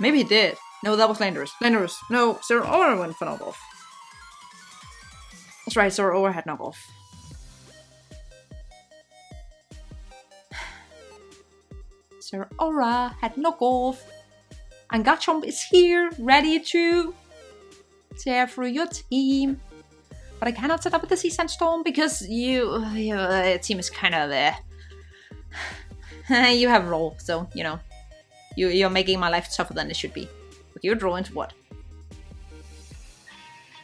S1: Maybe he did. No, that was Landorus. Landorus. No, Zeraora went for knockoff. That's right, Zeraora had knockoff. Zeraora had knockoff. And Garchomp is here, ready to tear through your team. But I cannot set up with the Sea Sandstorm because your team is kind of there. You have roll, so, you know. You're making my life tougher than it should be. But you draw into what?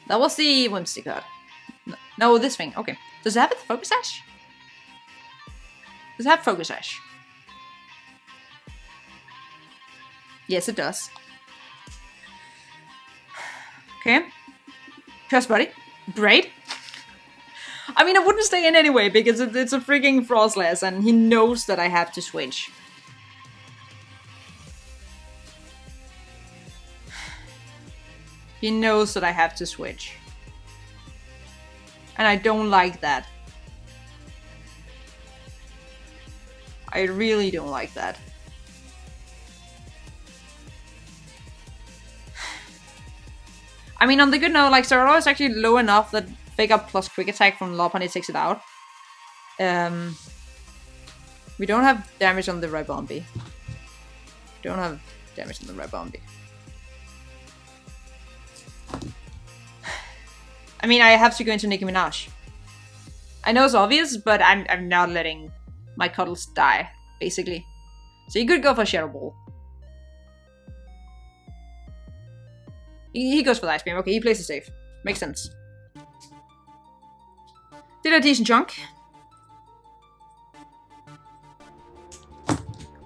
S1: That was the Whimsy card. No, this thing. Okay. Does it have a Focus Sash? Does it have Focus Sash? Yes, it does. Okay. Curse Buddy. Great. I mean, I wouldn't stay in anyway, because it's a freaking Frostless, and he knows that I have to switch. He knows that I have to switch. And I don't like that. I really don't like that. I mean, on the good note, like, Zeraora is actually low enough that Fake Up plus Quick Attack from Lopunny takes it out. We don't have damage on the Ribombee. Don't have damage on the Ribombee. I mean, I have to go into Nicki Minaj. I know it's obvious, but I'm not letting my cuddles die, basically. So you could go for Shadow Ball. He goes for the Ice Beam. Okay, he plays it safe. Makes sense. Did a decent chunk.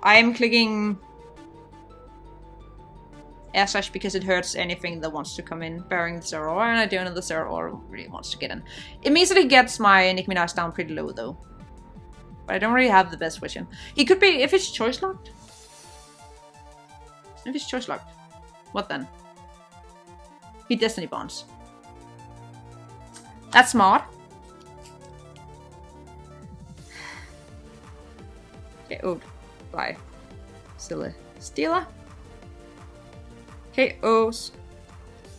S1: I'm clicking Air Slash because it hurts anything that wants to come in, bearing the Zeraora, and I don't know the Zeraora really wants to get in. It means that he gets my Nicki Minaj down pretty low, though. But I don't really have the best vision. He could be, if it's choice locked. If it's choice locked. What then? He Destiny Bonds. That's smart. KO'd by Celesteela. KO's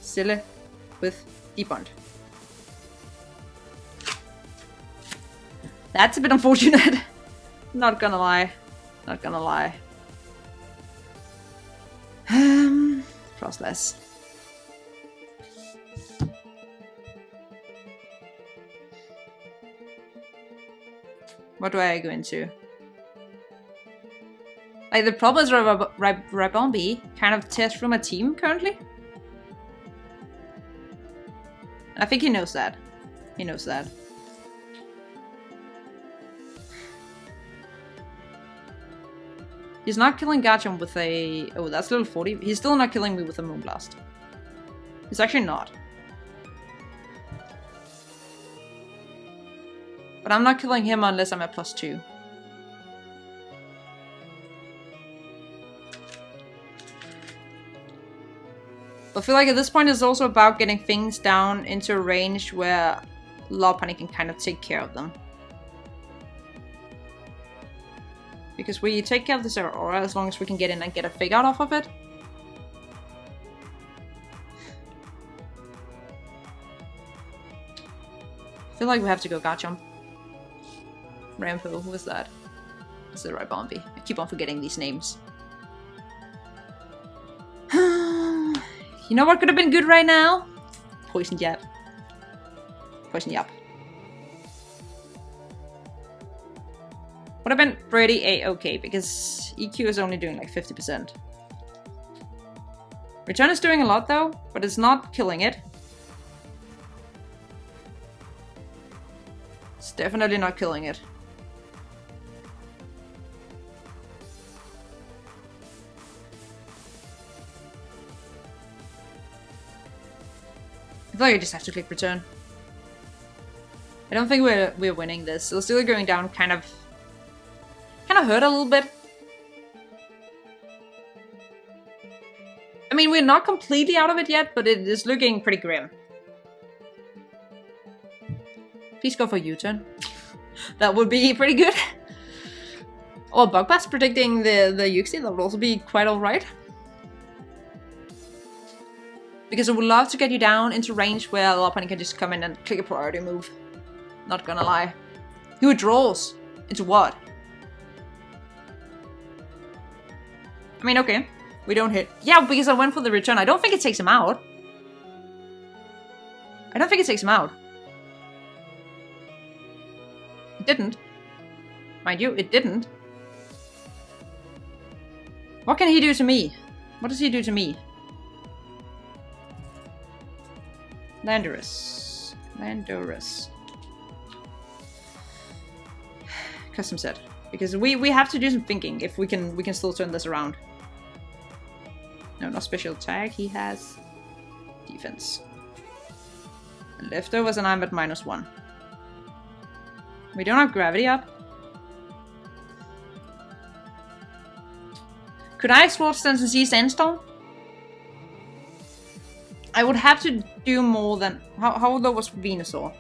S1: Sille with Debond. That's a bit unfortunate. Not gonna lie. Not gonna lie. Frostless. What do I go into? Like, the problem is Ribombee kind of tears through my team currently. I think he knows that. He knows that. He's not killing Garchomp with a... Oh, that's level 40. He's still not killing me with a Moonblast. He's actually not. But I'm not killing him unless I'm at +2. I feel like at this point it's also about getting things down into a range where Lopunny can kind of take care of them. Because we take care of this Aurora as long as we can get in and get a fake out off of it. I feel like we have to go Garchomp. Rampo, who was that? It's the right Bombi. I keep on forgetting these names. You know what could have been good right now? Poison Jab. Poison Jab. Would have been pretty a-okay, because EQ is only doing like 50%. Return is doing a lot though, but it's not killing it. It's definitely not killing it. I feel like I just have to click return. I don't think we're winning this. So still going down kind of hurt a little bit. I mean, we're not completely out of it yet, but it is looking pretty grim. Please go for U-turn. That would be pretty good. Or Bugbass predicting the Yuxi, that would also be quite alright. Because I would love to get you down into range where Lopunny can just come in and click a priority move. Not gonna lie. He withdraws. Into what? I mean, okay. We don't hit. Yeah, because I went for the return. I don't think it takes him out. I don't think it takes him out. It didn't. Mind you, it didn't. What can he do to me? What does he do to me? Landorus. Landorus. Custom set. Because we have to do some thinking if we can still turn this around. No, not special attack. He has defense. Leftovers and I'm at -1. We don't have gravity up. Could I explore Stance and see Sandstorm? I would have to do more than... How low was Venusaur?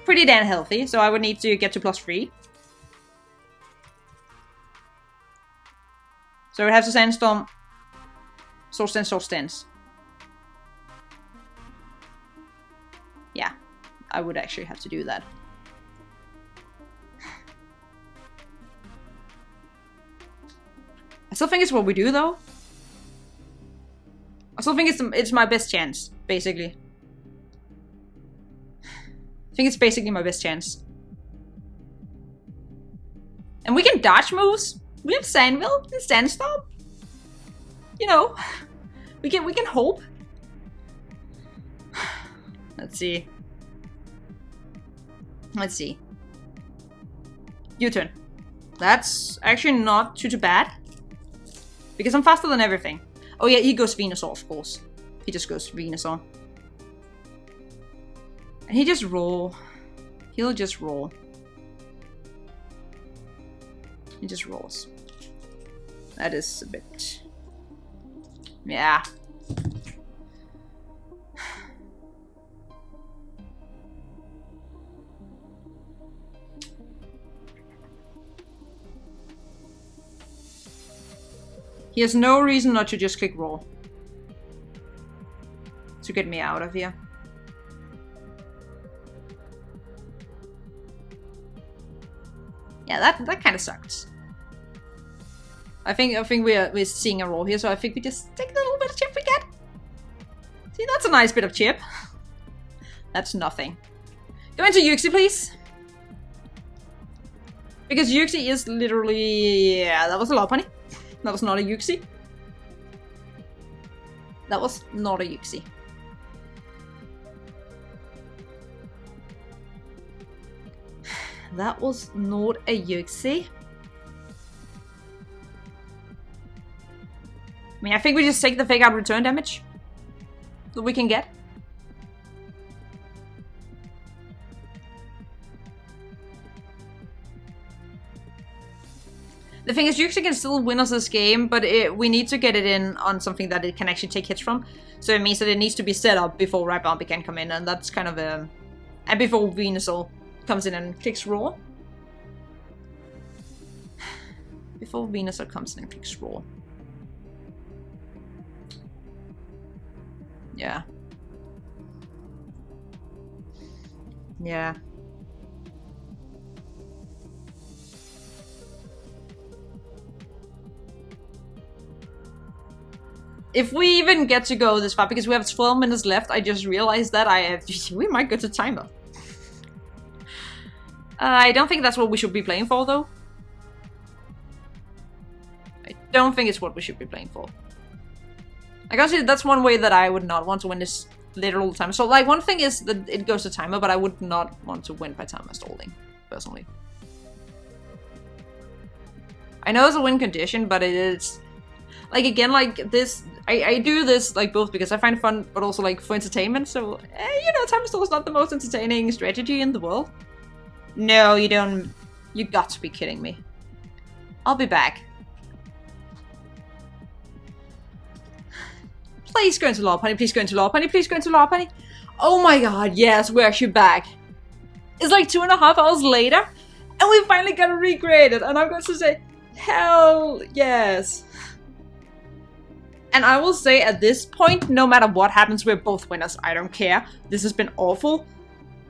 S1: Pretty damn healthy, so I would need to get to +3. So I would have to Sandstorm... Soul Stance, Soul Stance. Yeah, I would actually have to do that. I still think it's what we do, though. I still think it's my best chance, basically. I think it's basically my best chance. And we can dodge moves. We have Sandville and Sandstorm. You know, we can hope. Let's see. Let's see. U-turn. That's actually not too bad. Because I'm faster than everything. Oh yeah, he goes Venusaur, of course. He just goes Venusaur. And he just roll. He'll just roll. He just rolls. That is a bit... Yeah. He has no reason not to just click roll. To get me out of here. Yeah, that kind of sucks. I think we're seeing a roll here, so I think we just take the little bit of chip we get. See, that's a nice bit of chip. That's nothing. Go into Yuxi, please. Because Yuxi is literally... Yeah, that was a Lopunny. That was not a Yuxi. That was not a Yuxi. That was not a Yuxi. I mean, I think we just take the fake out return damage that we can get. The thing is, Yuxi can still win us this game, but we need to get it in on something that it can actually take hits from. So it means that it needs to be set up before Right Bombi can come in, and that's kind of a And before Venusaur comes in and clicks Roar. Before Venusaur comes in and clicks Roar. Yeah. Yeah. If we even get to go this far, because we have 12 minutes left, I just realized that we might go to timer. I don't think that's what we should be playing for, though. I don't think it's what we should be playing for. I gotta say, that's one way that I would not want to win this literal timer. So, like, one thing is that it goes to timer, but I would not want to win by timer stalling, personally. I know it's a win condition, but it is... Like, again, like, this... I do this, like, both because I find it fun, but also, like, for entertainment, so... you know, timer stall is not the most entertaining strategy in the world. No, you don't... You got to be kidding me. I'll be back. Please go into Lopunny, please go into Lopunny, please go into Lopunny. Oh my god, yes, we're actually back. It's like 2.5 hours later, and we finally got it recreated, and I'm going to say, hell yes. And I will say at this point, no matter what happens, we're both winners. I don't care. This has been awful.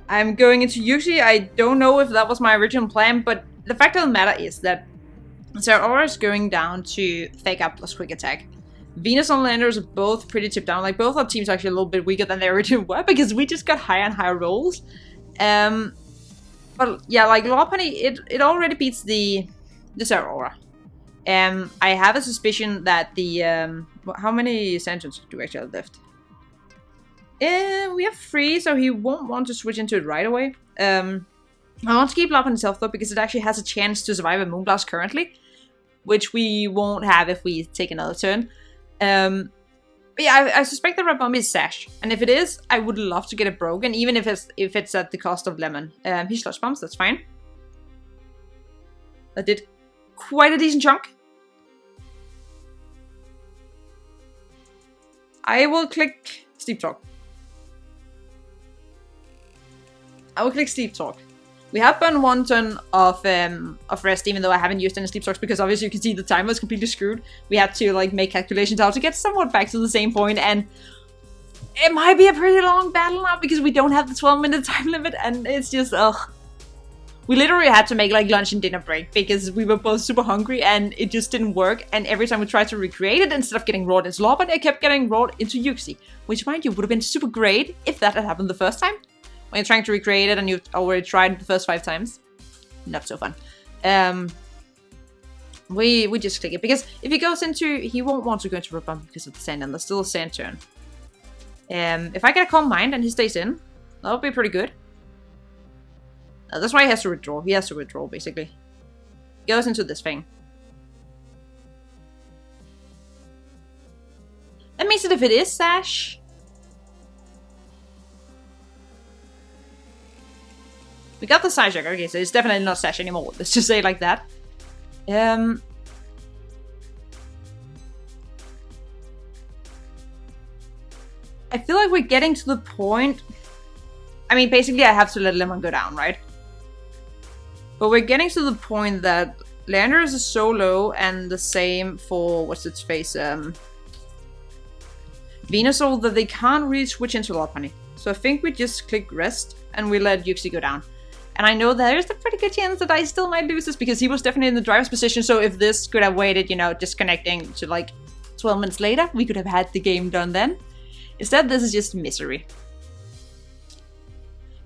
S1: I'm going into Yuxi. I don't know if that was my original plan, but the fact of the matter is that Zeraora is going down to Fake Out plus Quick Attack. Venus and Landers are both pretty tipped down. Like, both our teams are actually a little bit weaker than they originally were because we just got higher and higher rolls. But yeah, like, Lopunny, it already beats the Zeraora. I have a suspicion that the, how many Sentinels do we actually have left? We have 3, so he won't want to switch into it right away. I want to keep Lopunny himself though, because it actually has a chance to survive a Moonblast currently, which we won't have if we take another turn. But yeah, I suspect that Rabombi is Sash, and if it is, I would love to get it broken, even if it's at the cost of Lemon. He Slush Bombs, that's fine. That did quite a decent chunk. I will click Steep Talk. I will click Steep Talk. We have burned 1 turn of rest, even though I haven't used any Sleep Talks, because obviously you can see the timer is completely screwed. We had to like make calculations how to get somewhat back to the same point, and it might be a pretty long battle now because we don't have the 12-minute time limit, and it's just ugh. We literally had to make like lunch and dinner break because we were both super hungry and it just didn't work. And every time we tried to recreate it, instead of getting roared into Lopunny, I kept getting roared into Yuxi, which, mind you, would have been super great if that had happened the first time. When you're trying to recreate it and you've already tried the first 5 times. Not so fun. We just click it, because if he goes into... He won't want to go into Rabombi because of the sand, and there's still a sand turn. If I get a Calm Mind and he stays in, that would be pretty good. That's why he has to withdraw. He has to withdraw, basically. He goes into this thing. That means that if it is Sash... We got the Psyshock. Okay, so it's definitely not Sash anymore. Let's just say it like that. I feel like we're getting to the point... I mean, basically I have to let Lemon go down, right? But we're getting to the point that Landers is so low, and the same for, what's its face, Venusaur, that they can't really switch into Lopunny. So I think we just click rest, and we let Yuxi go down. And I know there's a pretty good chance that I still might lose this, because he was definitely in the driver's position, so if this could have waited, you know, disconnecting to like 12 minutes later, we could have had the game done then. Instead, this is just misery.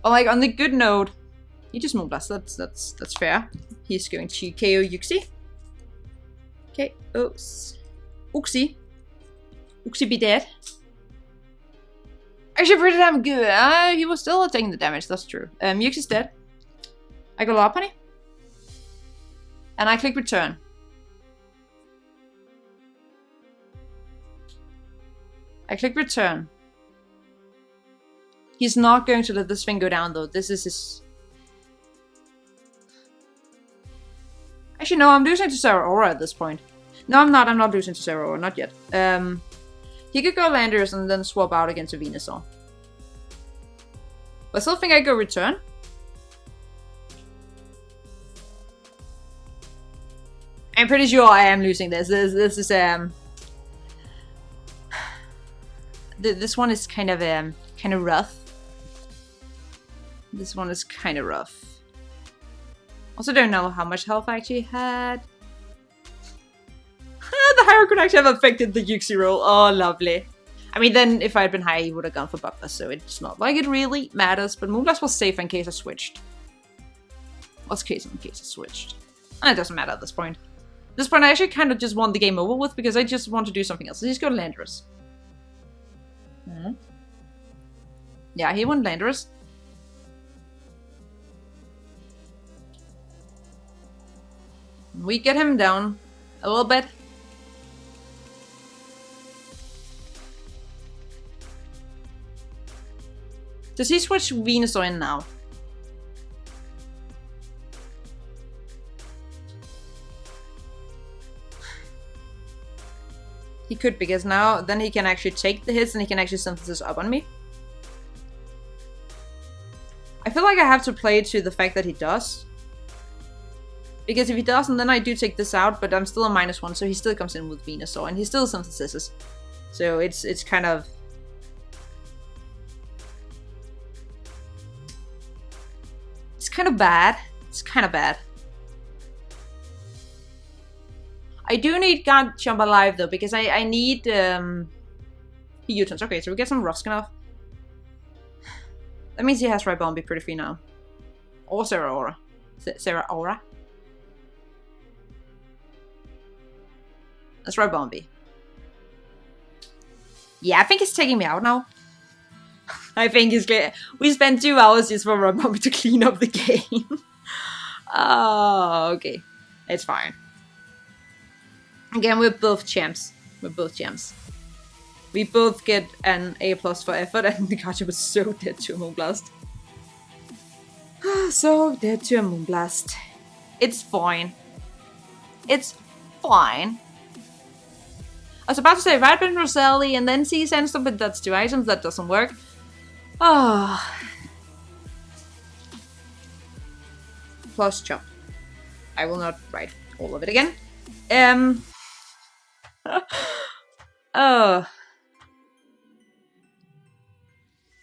S1: But like, on the good note, he just Moonblast, that's fair. He's going to KO Yuxi. Okay, Uxie be dead. Actually pretty damn good. He was still taking the damage, that's true. Yuxi's dead. I go Lopunny. And I click return. I click return. He's not going to let this thing go down though. This is his... Actually no, I'm losing to Zeraora at this point. No, I'm not losing to Zeraora, not yet. He could go Landers and then swap out against a Venusaur. I still think I go return. I'm pretty sure I am losing this. This is this one is kind of rough. This one is kind of rough. Also don't know how much health I actually had. The higher could actually have affected the Yuxi roll. Oh, lovely. I mean, then if I had been high, he would have gone for buffer, so it's not like it really matters. But Moonblast was safe in case I switched. What's case in case I switched? And it doesn't matter at this point. At this point, I actually kind of just want the game over with because I just want to do something else. So he's got Landorus. Yeah, he won Landorus. We get him down a little bit. Does he switch Venusaur in now? He could, because now then he can actually take the hits and he can actually synthesis up on me. I feel like I have to play to the fact that he does. Because if he doesn't, then I do take this out, but I'm still a -1, so he still comes in with Venusaur, and he still synthesizes. So it's kind of... It's kind of bad. It's kind of bad. I do need Garchomp alive though, because I need U-turns. Okay, so we get some Ruskin off. That means he has Ribombi pretty free now. Or Zeraora. Zeraora. That's Ribombi. Yeah, I think he's taking me out now. I think he's clear. We spent 2 hours just for Ribombi to clean up the game. Oh, okay. It's fine. Again, we're both champs. We're both champs. We both get an A+ for effort, and the Garchomp was so dead to a Moonblast. So dead to a Moonblast. It's fine. It's fine. I was about to say Rapid and Roselli and then see Sandstorm, but that's 2 items. That doesn't work. Ah. Plus Chop. I will not write all of it again.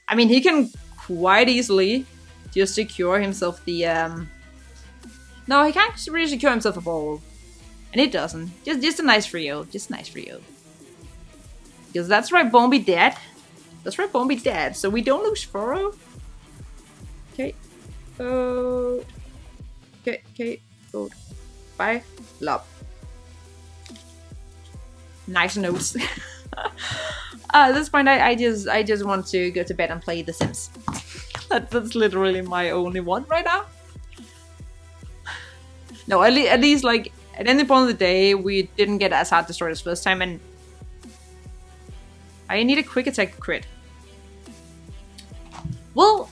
S1: I mean, he can quite easily just secure himself the, No, he can't really secure himself a ball. And he doesn't. Just a nice Frio. Just nice Frio. Because that's right, Bombi dead. That's right, Bombi dead. So we don't lose Furrow. Okay. Vote. Okay. Vote. Bye. Love. Nice notes. At this point, I just want to go to bed and play The Sims. That's literally my only one right now. No, at least like at any point of the day, we didn't get as hard destroyed as first time, and I need a quick attack crit. Well,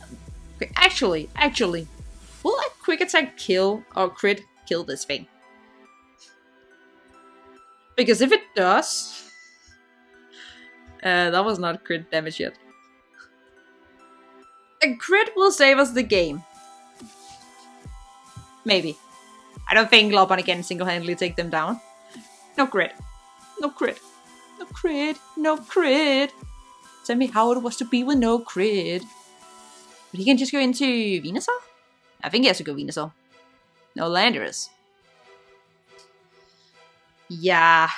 S1: okay, actually, will a quick attack kill or crit kill this thing? Because if it does, that was not crit damage yet. A crit will save us the game. Maybe. I don't think Lopunny can single-handedly take them down. No crit. No crit. No crit. No crit. Tell me how it was to be with no crit. But he can just go into Venusaur? I think he has to go Venusaur. No, Landorus. Yeah.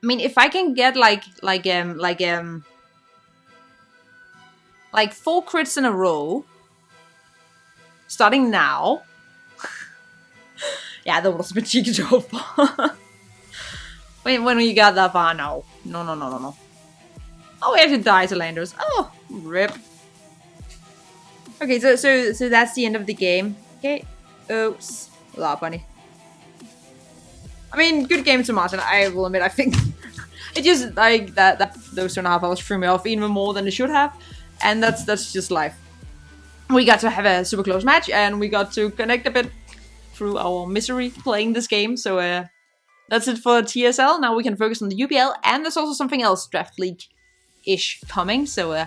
S1: I mean, if I can get like 4 crits in a row, starting now. Yeah, that was a bit cheeky to hope for. when we got that far, no. No. Oh, we have to die to Landorus. Oh, rip. Okay, so that's the end of the game. Okay. Oops. Lopunny. I mean, good game to Martin, I will admit. I think it just like that those 2.5 hours threw me off even more than it should have, and that's just life. We got to have a super close match, and we got to connect a bit through our misery playing this game. So that's it for TSL. Now we can focus on the UBL, and there's also something else Draft League-ish coming, so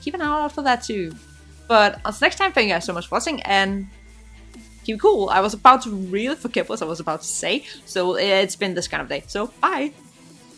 S1: keep an eye out for that too. But until next time, thank you guys so much for watching, and keep it cool. I was about to really forget what I was about to say, so it's been this kind of day. So, bye!